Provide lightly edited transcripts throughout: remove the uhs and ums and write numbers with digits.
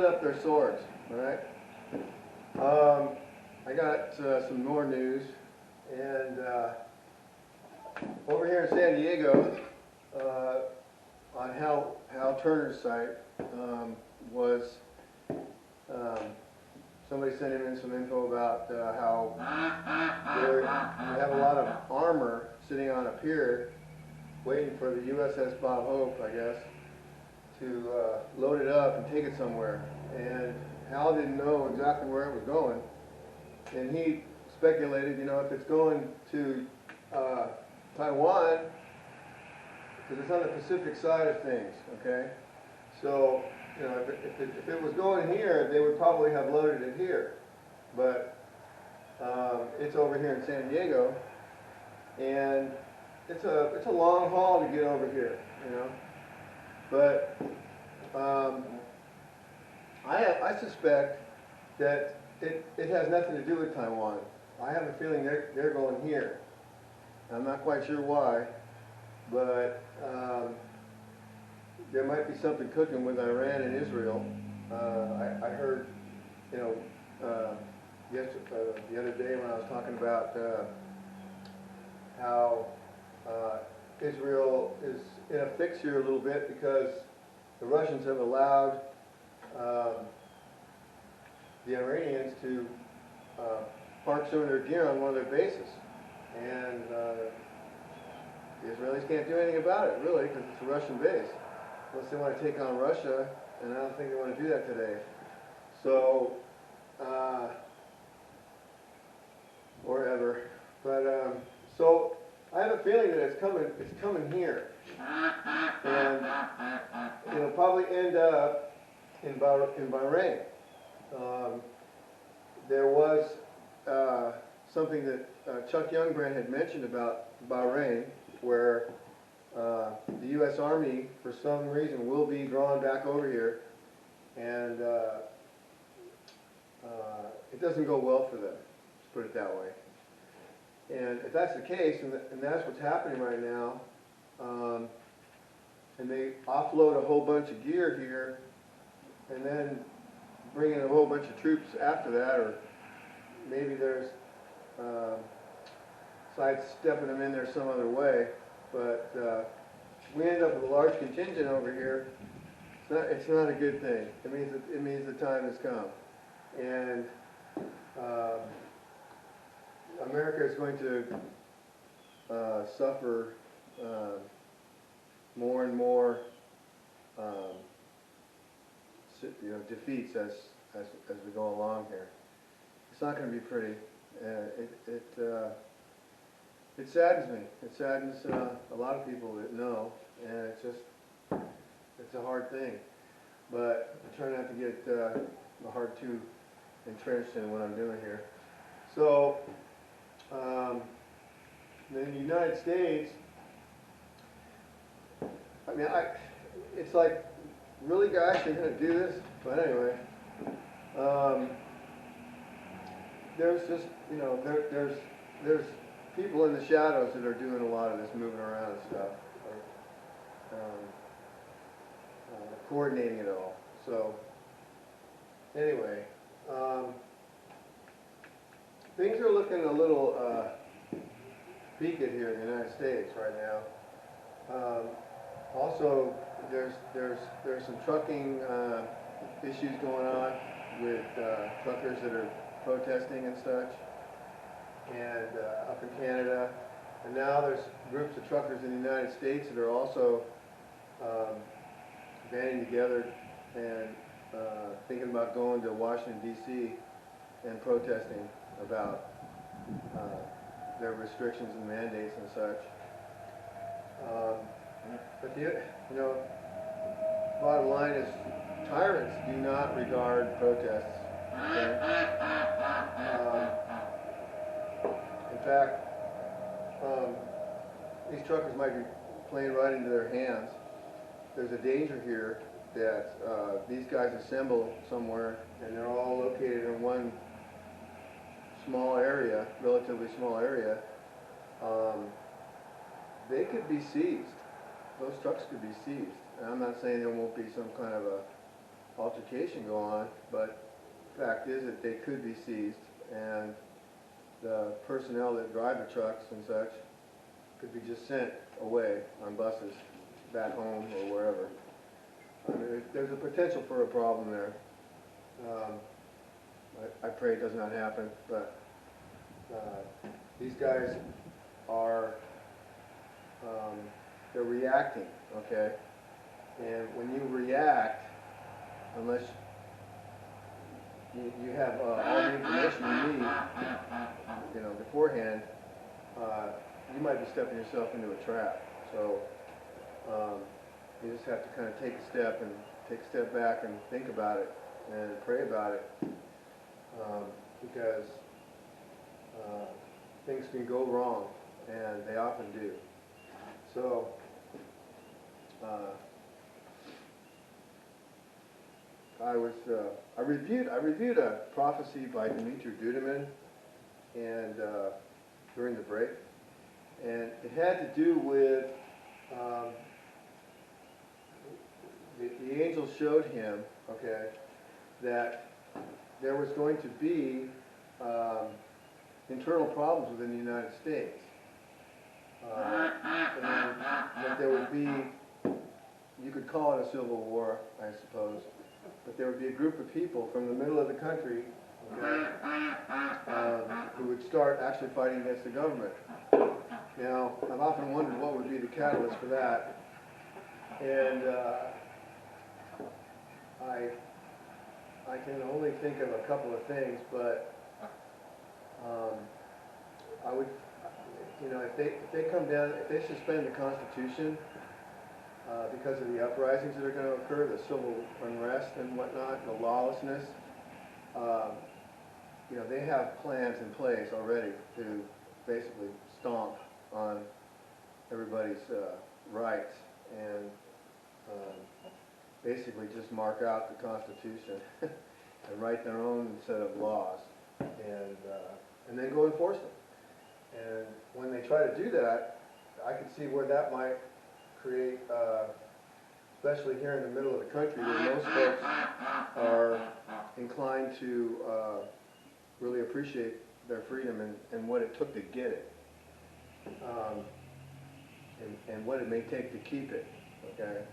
up their swords, all right? I got some more news, and over here in San Diego, on Hal Turner's site, was somebody sent him in some info about how they have a lot of armor sitting on a pier waiting for the USS Bob Hope, I guess, to load it up and take it somewhere. And Hal didn't know exactly where it was going. And he speculated, you know, if it's going to Taiwan, because it's on the Pacific side of things, okay? So, you know, if it was going here, they would probably have loaded it here. But it's over here in San Diego, and it's a long haul to get over here, you know. But I suspect that it has nothing to do with Taiwan. I have a feeling they're going here. I'm not quite sure why, but there might be something cooking with Iran and Israel. I heard, you know, the other day when I was talking about how Israel is in a fix here a little bit because the Russians have allowed the Iranians to park some of their gear on one of their bases. And the Israelis can't do anything about it, really, because it's a Russian base. Unless they want to take on Russia, and I don't think they want to do that today. So, or ever. But, so, I have a feeling that it's coming here. And it'll probably end up in Bahrain. There was something that Chuck Youngbrand had mentioned about Bahrain, where the U.S. Army, for some reason, will be drawn back over here, and it doesn't go well for them, let's put it that way. And if that's the case, and that's what's happening right now, and they offload a whole bunch of gear here, and then bring in a whole bunch of troops after that, or maybe there's sidestepping them in there some other way, but we end up with a large contingent over here. It's not a good thing. It means the time has come, and America is going to suffer more and more defeats as we go along here. It's not going to be pretty. It saddens me. It saddens a lot of people that know, and it's a hard thing. But I try not to get my heart too entrenched in what I'm doing here. So, in the United States, I mean, it's like, really, guys, you're going to do this? But anyway, there's just, you know, there's people in the shadows that are doing a lot of this moving around and stuff, coordinating it all. So, anyway, things are looking a little beaked here in the United States right now. Also, there's some trucking issues going on with truckers that are protesting and such, and up in Canada, and now there's groups of truckers in the United States that are also banding together and thinking about going to Washington, D.C. and protesting about their restrictions and mandates and such. But you know, bottom line is, tyrants do not regard protests. Okay? In fact, these truckers might be playing right into their hands. There's a danger here that these guys assemble somewhere, and they're all located in one small area, relatively small area. They could be seized. Those trucks could be seized. And I'm not saying there won't be some kind of altercation go on, but the fact is that they could be seized, and the personnel that drive the trucks and such could be just sent away on buses back home or wherever. I mean, there's a potential for a problem there. I pray it does not happen, but these guys are, they're reacting, okay? And when you react, unless you have all the information you need, you know, beforehand, you might be stepping yourself into a trap. So you just have to kind of take a step back and think about it and pray about it, because things can go wrong, and they often do. So I reviewed a prophecy by Dimitri Duduman and during the break, and it had to do with the angel showed him, okay, that there was going to be internal problems within the United States, and that there would be, you could call it a civil war, I suppose, but there would be a group of people from the middle of the country, okay, who would start actually fighting against the government. Now, I've often wondered what would be the catalyst for that, and I can only think of a couple of things, but I would, you know, if they come down, if they suspend the Constitution because of the uprisings that are going to occur, the civil unrest and whatnot, the lawlessness, you know, they have plans in place already to basically stomp on everybody's rights and basically just mark out the Constitution and write their own set of laws and then go enforce them. And when they try to do that, I can see where that might create, especially here in the middle of the country, where most folks are inclined to really appreciate their freedom and what it took to get it, and what it may take to keep it, okay?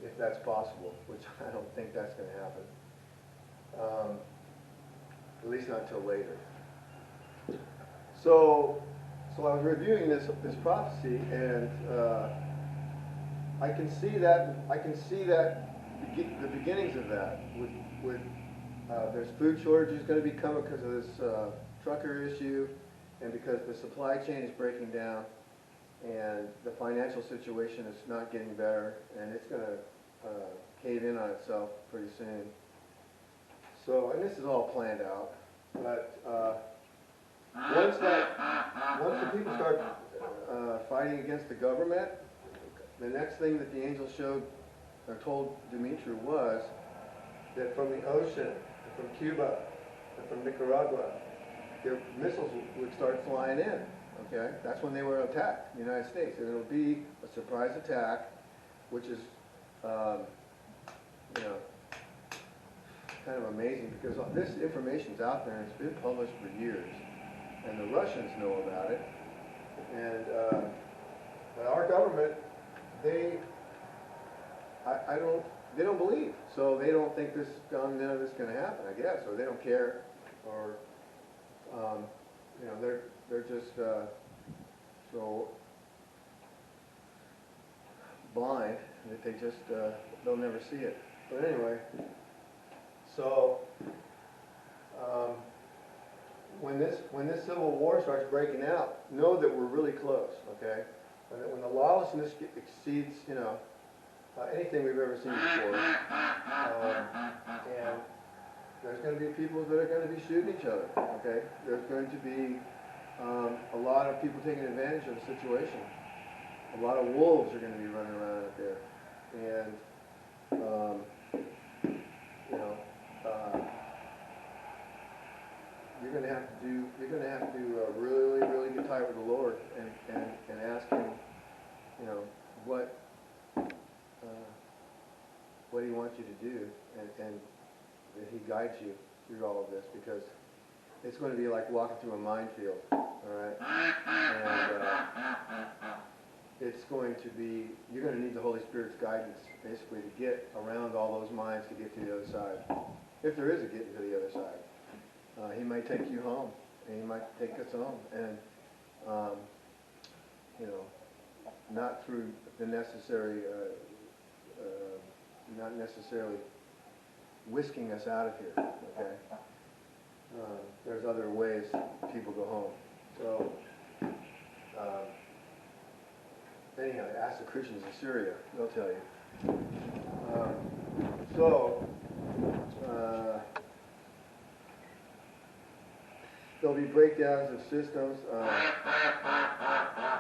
If that's possible, which I don't think that's going to happen, at least not till later. So I was reviewing this prophecy, and I can see the beginnings of that. With there's food shortages going to be coming because of this trucker issue, and because the supply chain is breaking down, and the financial situation is not getting better, and it's going to cave in on itself pretty soon. So, and this is all planned out, but once the people start fighting against the government, the next thing that the angel showed or told Dimitri was that from the ocean, from Cuba, and from Nicaragua, their missiles would start flying in. Okay, that's when they were attacked, the United States, and it'll be a surprise attack, which is, you know, kind of amazing because this information's out there and it's been published for years, and the Russians know about it, and but our government, they don't believe, so they don't think none of this is going to happen, I guess, or they don't care, or you know, they're just so blind that they just they'll never see it. But anyway, so when this civil war starts breaking out, know that we're really close. Okay, when the lawlessness exceeds, you know, anything we've ever seen before, and there's going to be people that are going to be shooting each other. Okay, there's going to be a lot of people taking advantage of the situation. A lot of wolves are going to be running around out there, and you know, you're going to have to really, really get tight with the Lord and ask Him, you know, what what he wants you to do, and that he guides you through all of this, because it's going to be like walking through a minefield, all right? And it's going to be, you're going to need the Holy Spirit's guidance, basically, to get around all those mines to get to the other side. If there is a getting to the other side. He might take you home, and he might take us home, and, you know, not through the necessary, not necessarily whisking us out of here, okay? There's other ways people go home. So, anyhow, ask the Christians in Syria, they'll tell you. There'll be breakdowns of systems,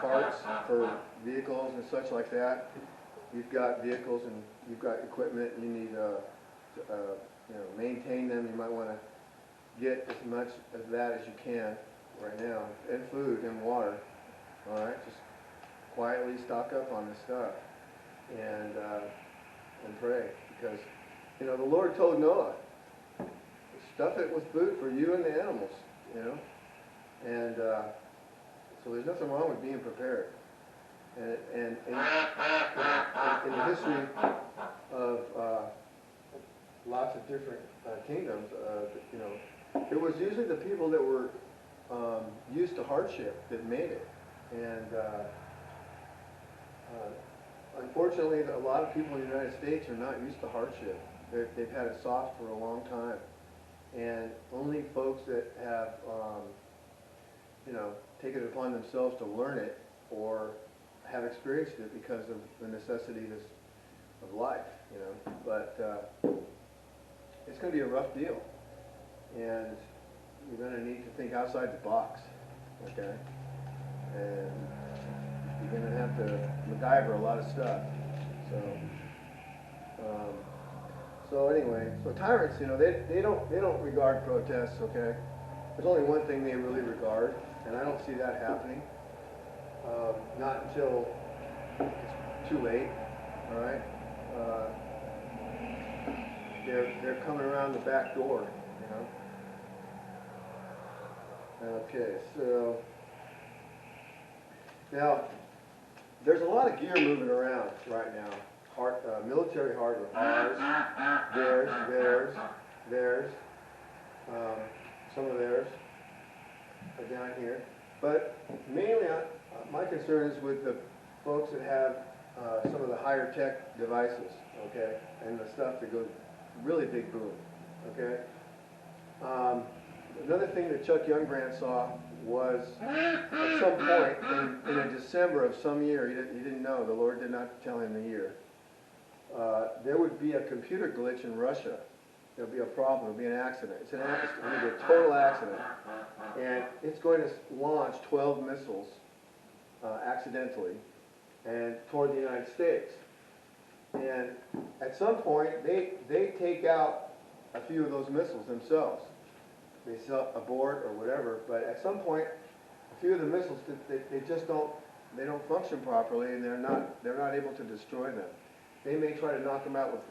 parts for vehicles and such like that. You've got vehicles and you've got equipment, you need to maintain them. You might want to get as much of that as you can right now, and food and water. All right, just quietly stock up on this stuff and pray, because the Lord told Noah, stuff it with food for you and the animals, and so there's nothing wrong with being prepared. And in the history of lots of different kingdoms, it was usually the people that were used to hardship that made it. And unfortunately, a lot of people in the United States are not used to hardship. They've had it soft for a long time. And only folks that have, taken it upon themselves to learn it or have experienced it because of the necessities of life, But it's going to be a rough deal. And you're going to need to think outside the box, okay? And you're going to have to MacGyver a lot of stuff. So anyway, so tyrants, they don't regard protests, okay? There's only one thing they really regard, and I don't see that happening. Not until it's too late, all right? They're coming around the back door, Okay, so now there's a lot of gear moving around right now. Military hardware, ours, theirs, some of theirs are down here. But mainly, my concern is with the folks that have some of the higher tech devices, okay, and the stuff that goes really big boom, okay. Another thing that Chuck Youngbrand saw was at some point in December of some year, he didn't know, the Lord did not tell him the year, there would be a computer glitch in Russia. There'll be a problem, there'll be an accident. It's going to be a total accident. And it's going to launch 12 missiles accidentally and toward the United States. And at some point, they take out a few of those missiles themselves. They abort or whatever, but at some point, a few of the missiles, they just don't function properly, and they're not able to destroy them. They may try to knock them out with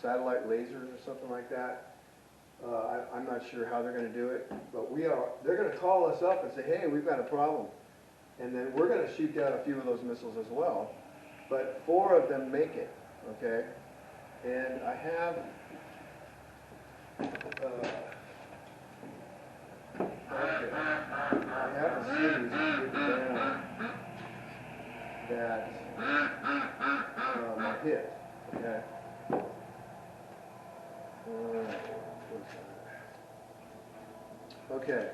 satellite lasers or something like that. I'm not sure how they're going to do it, but they're going to call us up and say, hey, we've got a problem. And then we're going to shoot down a few of those missiles as well. But 4 of them make it, okay? And I have a series written down that I hit, okay? Okay.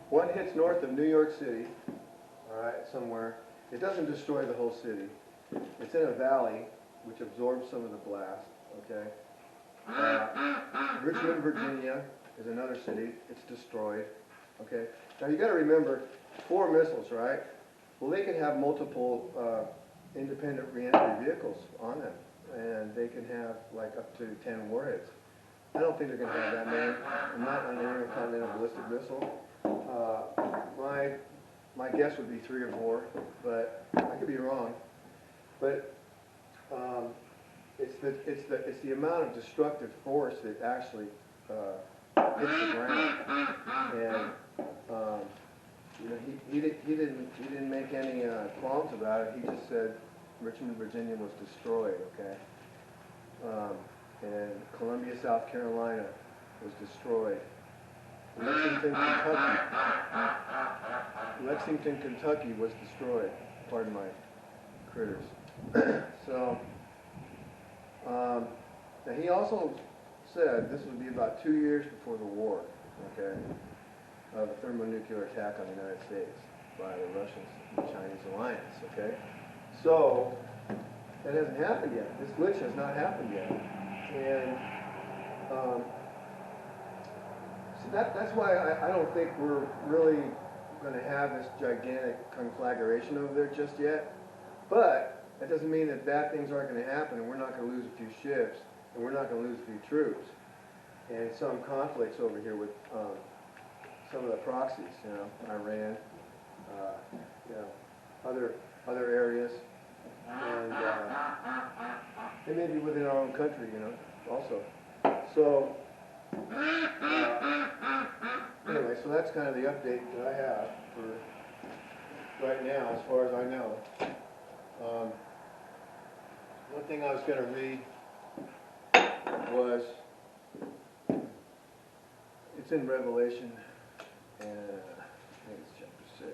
One hits north of New York City, all right, somewhere. It doesn't destroy the whole city. It's in a valley which absorbs some of the blast, okay? Richmond, Virginia is another city. It's destroyed, okay? Now you got to remember, 4 missiles, right? Well, they can have multiple independent reentry vehicles on them, and they can have like up to 10 warheads. I don't think they're going to have that many. I'm not an intercontinental ballistic missile. My guess would be 3 or 4, but I could be wrong. But it's the amount of destructive force that actually hits the ground. And you know, he didn't make any qualms about it. He just said Richmond, Virginia was destroyed. Okay, and Columbia, South Carolina was destroyed. Lexington, Kentucky was destroyed. Pardon my critters. So, now he also said this would be about 2 years before the war, okay, of a thermonuclear attack on the United States by the Russians and Chinese alliance, okay? So, that hasn't happened yet. This glitch has not happened yet. And so that's why I don't think we're really going to have this gigantic conflagration over there just yet. But that doesn't mean that bad things aren't going to happen, and we're not going to lose a few ships, and we're not going to lose a few troops, and some conflicts over here with some of the proxies, you know, Iran, you know, other areas, and they may be within our own country, you know, also. So anyway, so that's kind of the update that I have for right now, as far as I know. One thing I was going to read was, it's in Revelation, and I think it's chapter 6.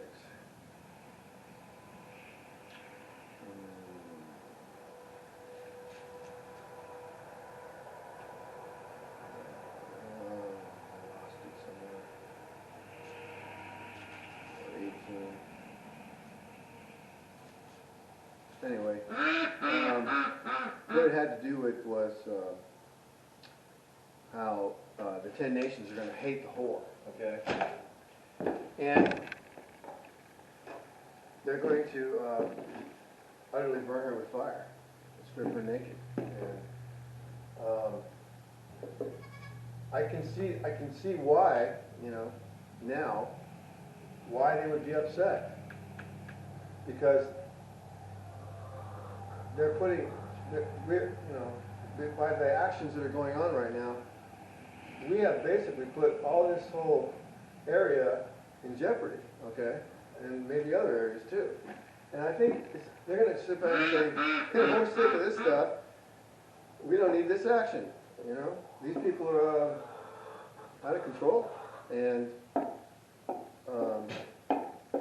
Lost it somewhere. 18. Anyway, what it had to do with was how the 10 nations are going to hate the whore, okay? And they're going to utterly burn her with fire, strip her naked. And I can see why, you know, now, why they would be upset, because they're putting, you know, by the actions that are going on right now, we have basically put all this whole area in jeopardy, okay, and maybe other areas too. And I think they're going to sit back and say, hey, we're sick of this stuff. We don't need this action. You know, these people are out of control, and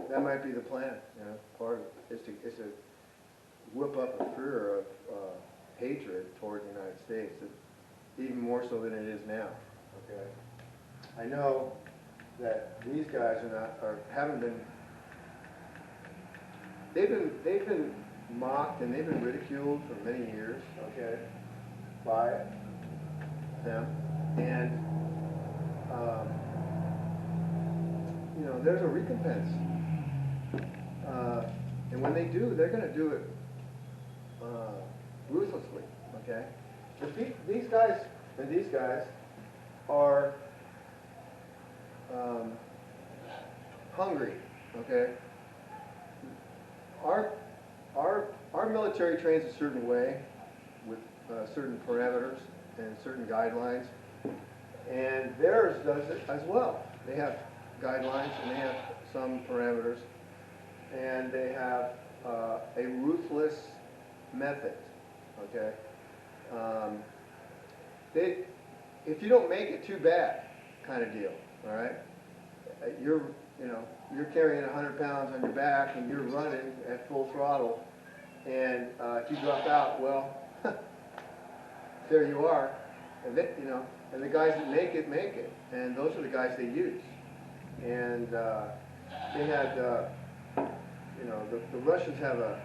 that might be the plan. You know, part of it is to whip up a furor of hatred toward the United States, even more so than it is now. Okay, I know that these guys haven't been. They've been mocked and they've been ridiculed for many years. Okay, by them, and you know, there's a recompense, and when they do, they're going to do it ruthlessly. Okay, but these guys are hungry. Okay, our military trains a certain way with certain parameters and certain guidelines, and theirs does it as well. They have guidelines and they have some parameters, and they have a ruthless method. Okay, if you don't make it, too bad, kind of deal. All right, you're carrying 100 pounds on your back and you're running at full throttle, and if you drop out, well, there you are. And and the guys that make it, and those are the guys they use. And they had, the Russians have a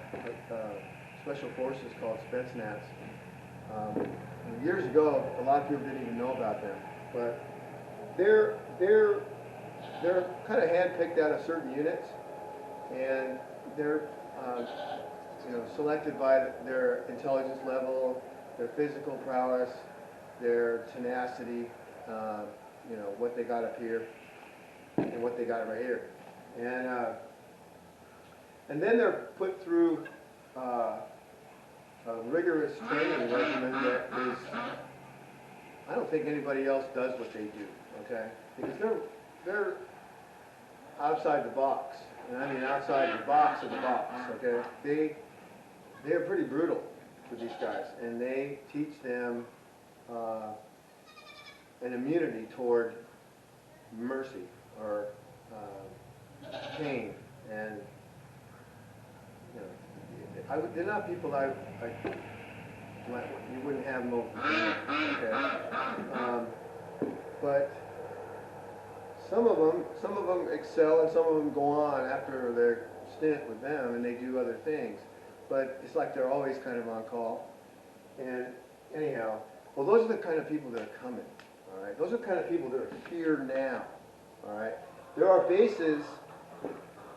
special forces called Spetsnaz. Years ago, a lot of people didn't even know about them, but they're kind of handpicked out of certain units, and they're selected by their intelligence level, their physical prowess, their tenacity, what they got up here and what they got right here, and then they're put through a a rigorous training regimen that is, I don't think anybody else does what they do, okay? Because they're outside the box, and I mean outside the box of the box, okay? They're pretty brutal with these guys, and they teach them an immunity toward mercy or pain, and you know, they're not people you wouldn't have them over for dinner, okay? But some of them excel, and some of them go on after their stint with them, and they do other things. But it's like they're always kind of on call. And anyhow, well, those are the kind of people that are coming. All right, those are the kind of people that are here now. All right, there are bases.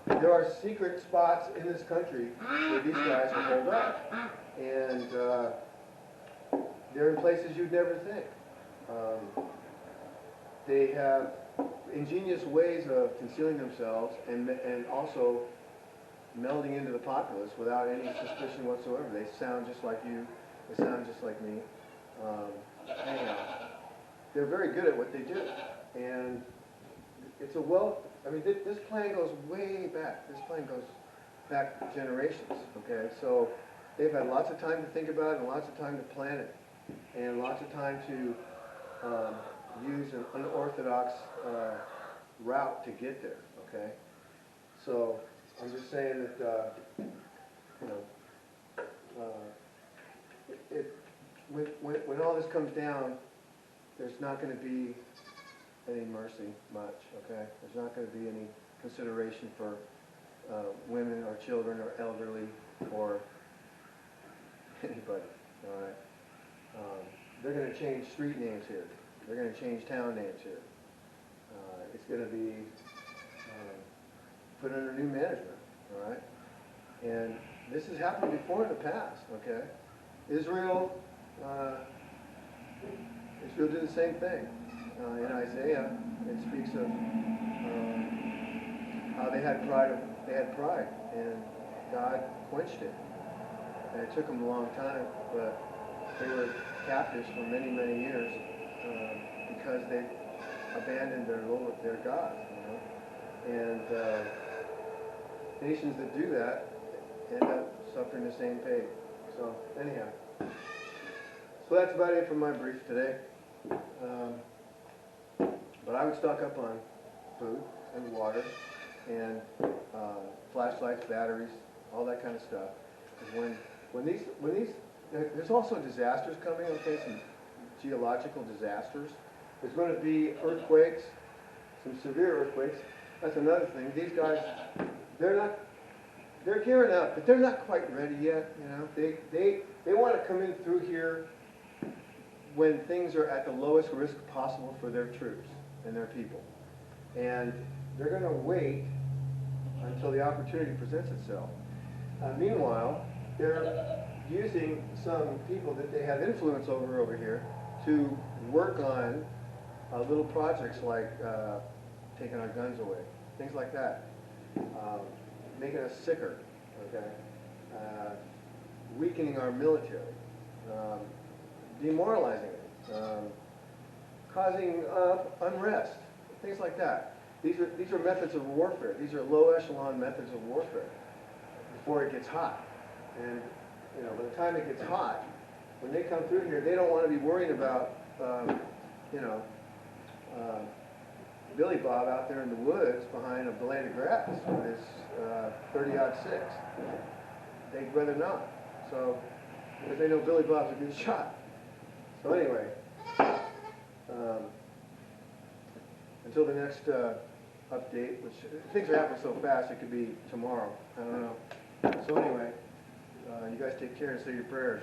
There are secret spots in this country where these guys are holed up, and they're in places you'd never think. They have ingenious ways of concealing themselves and also melding into the populace without any suspicion whatsoever. They sound just like you. They sound just like me. Anyhow, they're very good at what they do, and it's a wealth. I mean, this plan goes way back. This plan goes back generations, okay? So they've had lots of time to think about it and lots of time to plan it and lots of time to use an unorthodox route to get there, okay? So I'm just saying that, you know, when all this comes down, there's not going to be any mercy much, okay? There's not going to be any consideration for women or children or elderly or anybody, all right? They're going to change street names here. They're going to change town names here. It's going to be put under new management, all right? And this has happened before in the past, okay? Israel did the same thing. In Isaiah, it speaks of how they had pride, and God quenched it. And it took them a long time, but they were captives for many, many years because they abandoned their God, you know. And nations that do that end up suffering the same fate. So anyhow, so that's about it for my brief today. But I would stock up on food and water and flashlights, batteries, all that kind of stuff. Because when these there's also disasters coming. Okay, some geological disasters. There's going to be earthquakes, some severe earthquakes. That's another thing. These guys, they're gearing up, but they're not quite ready yet. You know, they want to come in through here when things are at the lowest risk possible for their troops and their people. And they're going to wait until the opportunity presents itself. Meanwhile, they're using some people that they have influence over here to work on little projects like taking our guns away, things like that, making us sicker, okay, weakening our military, demoralizing it, causing unrest, things like that. These are methods of warfare. These are low echelon methods of warfare before it gets hot. And you know, by the time it gets hot, when they come through here, they don't want to be worrying about you know, Billy Bob out there in the woods behind a blade of grass with his 30-06. They'd rather not. So, because they know Billy Bob's a good shot. So anyway, until the next update, which things are happening so fast, it could be tomorrow. I don't know. So anyway, you guys take care and say your prayers.